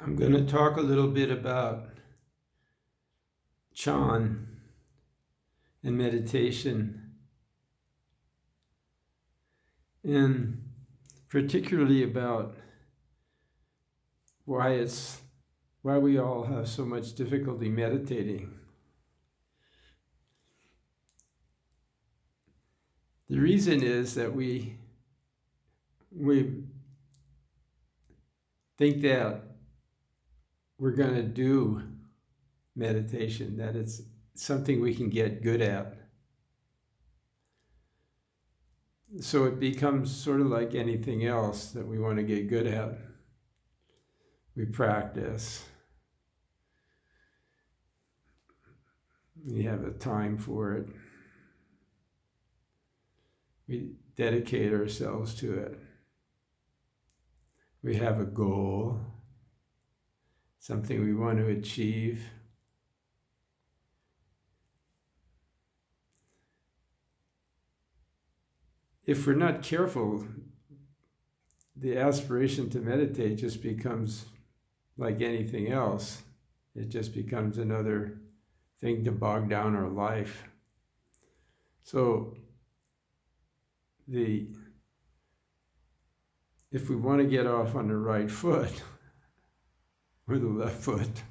I'm going to talk a little bit about Chan and meditation, and particularly about why we all have so much difficulty meditating. The reason is that we think that we're going to do meditation, that it's something we can get good at. So it becomes sort of like anything else that we want to get good at. We practice. We have a time for it. We dedicate ourselves to it. We have a goal, something we want to achieve. If we're not careful, the aspiration to meditate just becomes like anything else. It just becomes another thing to bog down our life. So if we want to get off on the right foot, or the left foot,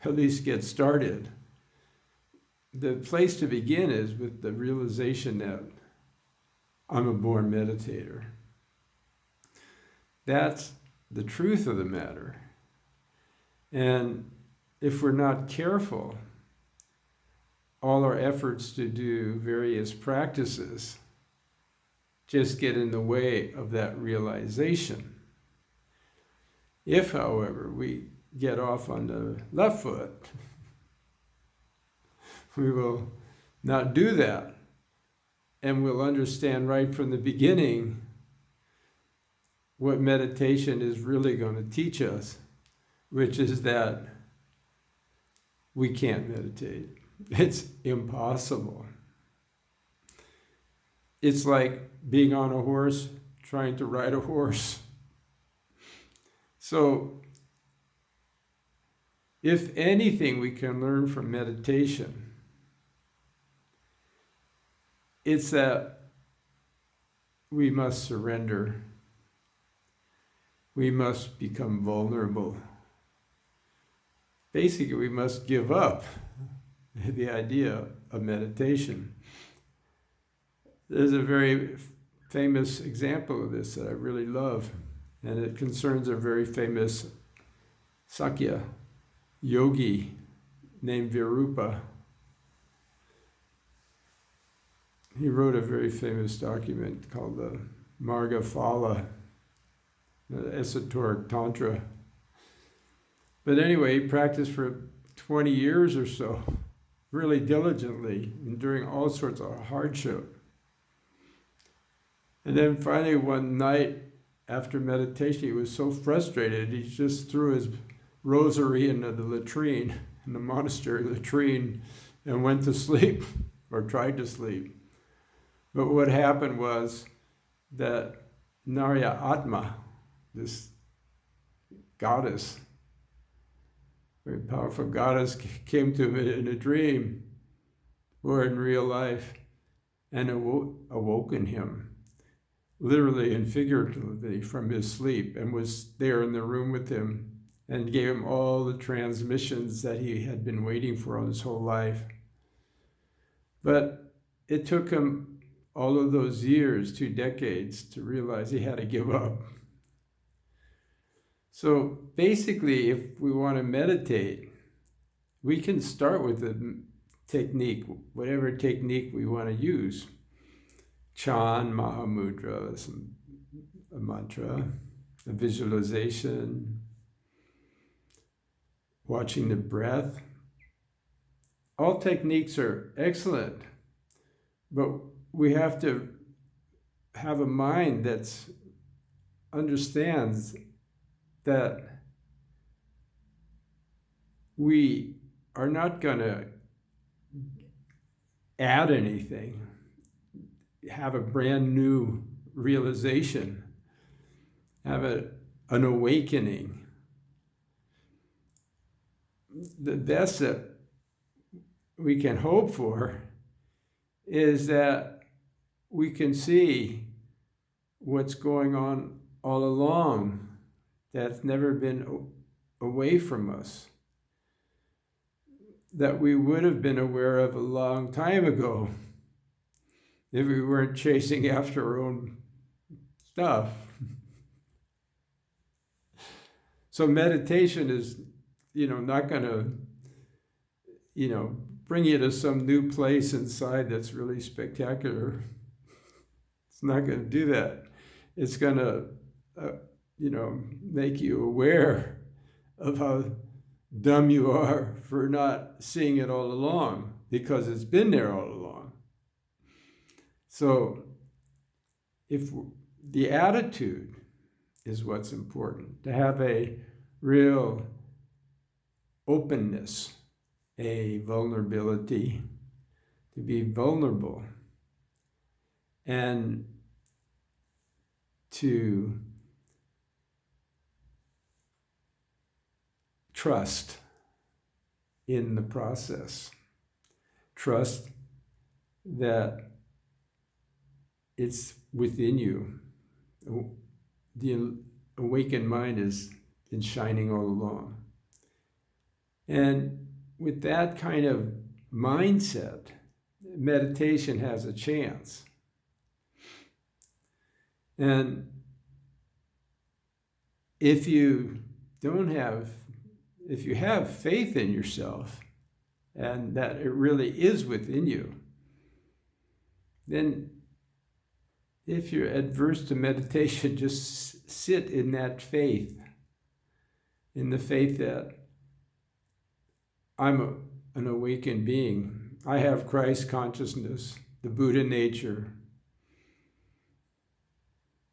at least get started, the place to begin is with the realization that I'm a born meditator. That's the truth of the matter. And if we're not careful, all our efforts to do various practices just get in the way of that realization. If, however, we get off on the left foot, we will not do that. And we'll understand right from the beginning what meditation is really going to teach us, which is that we can't meditate. It's impossible. It's like being on a horse, trying to ride a horse. So, if anything we can learn from meditation, it's that we must surrender. We must become vulnerable. Basically, we must give up the idea of meditation. There's a very famous example of this that I really love, and it concerns a very famous Sakya yogi named Virupa. He wrote a very famous document called the Marga Phala, the Esoteric Tantra. But anyway, he practiced for 20 years or so, really diligently, enduring all sorts of hardship. And then finally one night after meditation, he was so frustrated, he just threw his rosary into the latrine, in the monastery latrine, and went to sleep, or tried to sleep. But what happened was that Narya Atma, this goddess, very powerful goddess, came to him in a dream or in real life and awoken him, literally and figuratively, from his sleep, and was there in the room with him and gave him all the transmissions that he had been waiting for all his whole life. But it took him all of those years, 2 decades, to realize he had to give up. So basically, if we want to meditate, we can start with a technique, whatever technique we want to use. Chan, Mahamudra, a mantra, a visualization, watching the breath. All techniques are excellent, but we have to have a mind that understands that we are not going to add anything, have a brand new realization, have an awakening. the best that we can hope for is that we can see what's going on all along that's never been away from us, that we would have been aware of a long time ago if we weren't chasing after our own stuff. So meditation is, not going to, bring you to some new place inside that's really spectacular. It's not going to do that. It's going to, make you aware of how dumb you are for not seeing it all along, because it's been there all along. So if the attitude is what's important, to have a real openness, a vulnerability, to be vulnerable, and to trust in the process. Trust that it's within you. The awakened mind has been shining all along. And with that kind of mindset, meditation has a chance. And if you have faith in yourself and that it really is within you, then if you're adverse to meditation, just sit in that faith, in the faith that I'm an awakened being. I have Christ consciousness, the Buddha nature,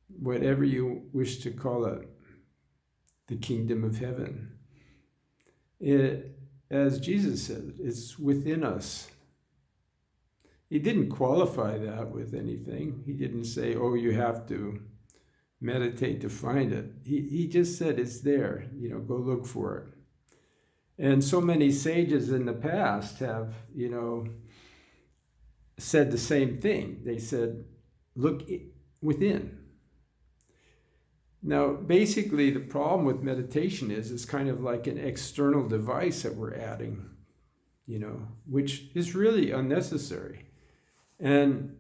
whatever you wish to call it, the kingdom of heaven. As Jesus said, it's within us. He didn't qualify that with anything. He didn't say, oh, you have to meditate to find it. He just said it's there, go look for it. And so many sages in the past have, said the same thing. They said, look within. Now, basically, the problem with meditation is it's kind of like an external device that we're adding, which is really unnecessary. And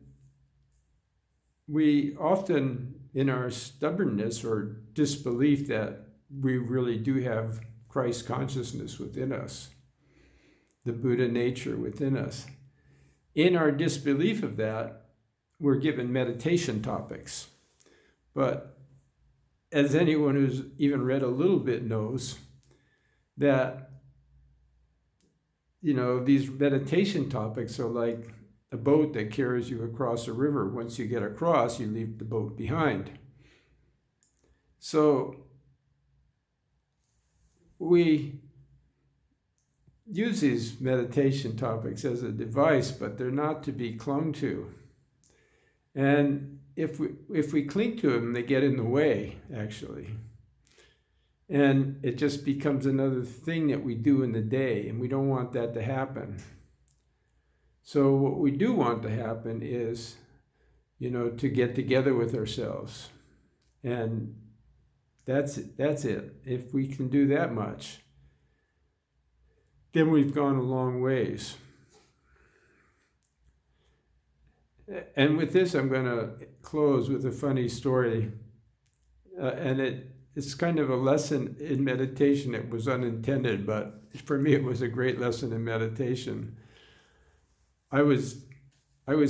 we often, in our stubbornness or disbelief that we really do have Christ consciousness within us, the Buddha nature within us, in our disbelief of that, we're given meditation topics. But as anyone who's even read a little bit knows, that, these meditation topics are like a boat that carries you across a river. Once you get across, you leave the boat behind. So we use these meditation topics as a device, but they're not to be clung to. And if we cling to them, they get in the way, actually. And it just becomes another thing that we do in the day, and we don't want that to happen. So what we do want to happen is, to get together with ourselves. And that's it. If we can do that much, then we've gone a long ways. And with this, I'm going to close with a funny story. And it's kind of a lesson in meditation. It was unintended, but for me, it was a great lesson in meditation. I was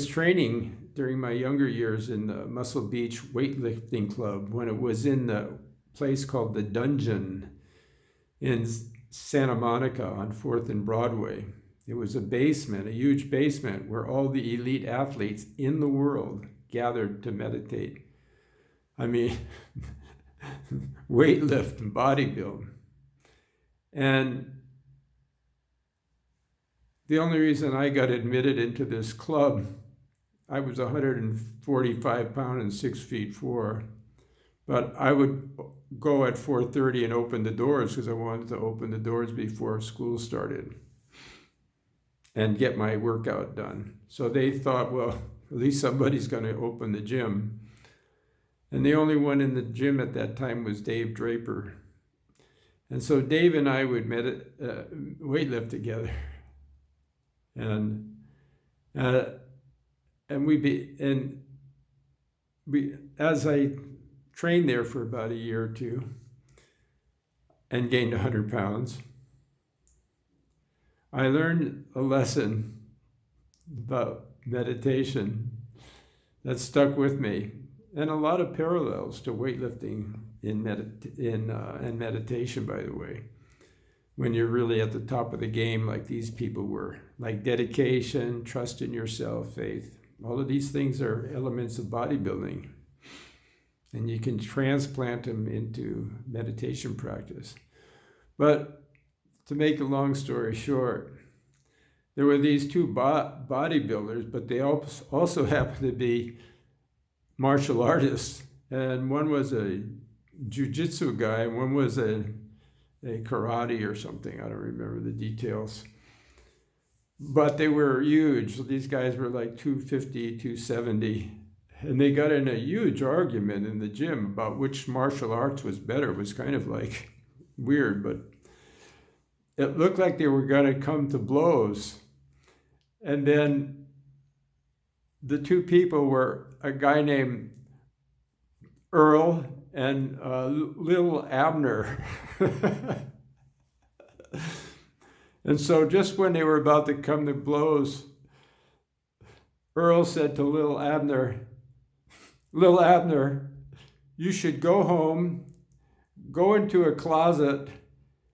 training during my younger years in the Muscle Beach weightlifting club when it was in the place called the Dungeon in Santa Monica on 4th and Broadway. It was a basement, a huge basement, where all the elite athletes in the world gathered to meditate. I mean, weightlift and bodybuild. And the only reason I got admitted into this club, I was 145 pounds and 6'4", but I would go at 4:30 and open the doors because I wanted to open the doors before school started and get my workout done. So they thought, well, at least somebody's going to open the gym. And the only one in the gym at that time was Dave Draper. And so Dave and I would weightlift together. And as I trained there for about a year or two and gained 100 pounds, I learned a lesson about meditation that stuck with me, and a lot of parallels to weightlifting and meditation, by the way, when you're really at the top of the game like these people were, like dedication, trust in yourself, faith. All of these things are elements of bodybuilding, and you can transplant them into meditation practice. But to make a long story short, there were these two bodybuilders, but they also happened to be martial artists. And one was a jiu-jitsu guy, and one was a karate or something. I don't remember the details. But they were huge. So these guys were like 250, 270. And they got in a huge argument in the gym about which martial arts was better. It was kind of like weird, but it looked like they were going to come to blows. And then the two people were a guy named Earl and Lil Abner. And so just when they were about to come to blows, Earl said to Lil Abner, you should go home, go into a closet,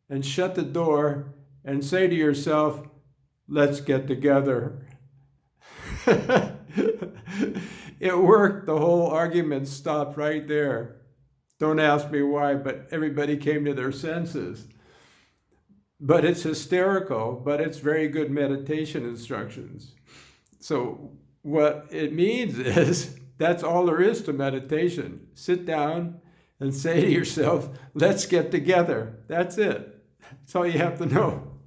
and shut the door and say to yourself, let's get together. It worked. The whole argument stopped right there. Don't ask me why, but everybody came to their senses. But it's hysterical, but it's very good meditation instructions. So what it means is that's all there is to meditation. Sit down and say to yourself, let's get together. That's it. That's all you have to know.